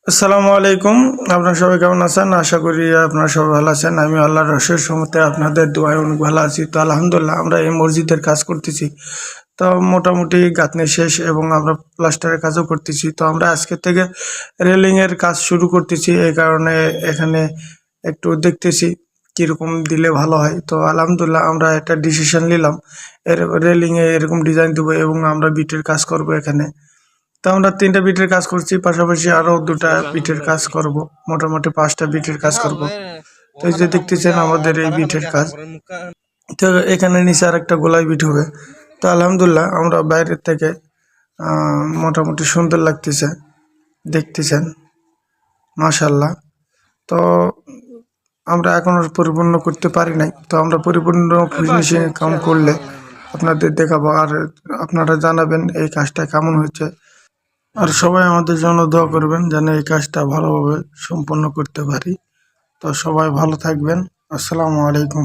আসসালামু আলাইকুম। আপনারা সবাই কেমন আছেন? আশা করি আপনারা সবাই ভালো আছেন। আমি আল্লাহর অশেষ রহমতে আপনাদের দোয়ায় অনেক ভালো আছি। তো আলহামদুলিল্লাহ আমরা এই মসজিদের কাজ করতেছি। তো মোটামুটি গাঁথনি শেষ এবং আমরা প্লাস্টারের কাজও করতেছি। তো আমরা আজকে থেকে রেলিং এর কাজ শুরু করতেছি। এই কারণে এখানে একটু দেখতেছি কিরকম দিলে ভালো হয়। তো আলহামদুলিল্লাহ আমরা একটা ডিসিশন নিলাম, রেলিং এ এরকম ডিজাইন দেবো এবং আমরা বিটের কাজ করব এখানে। তো আমরা ৩টা বিটের কাজ করছি, পাশাপাশি আরো ২টা বিটের কাজ করব। মোটামুটি ৫টা বিটের কাজ করব। তো এই যে দেখতেছেন আমাদের এই বিটের কাজ। তো এখানে নিচে আরেকটা গোলাই বিট হবে। তো আলহামদুলিল্লাহ আমরা বাইরের থেকে মোটামুটি সুন্দর লাগতেছে, দেখতেছেন, মাশাআল্লাহ। তো আমরা এখনো পরিপূর্ণ করতে পারি নাই। তো আমরা পরিপূর্ণ ফিনিশিং কাম করলে আপনাদের দেখাবো, আর আপনারা জানাবেন এই কাজটা কেমন হয়েছে। আর সবাই আমাদের জন্য দোয়া করবেন যেন এই কাজটা ভালোভাবে সম্পন্ন করতে পারি। তো সবাই ভালো থাকবেন। আসসালামু আলাইকুম।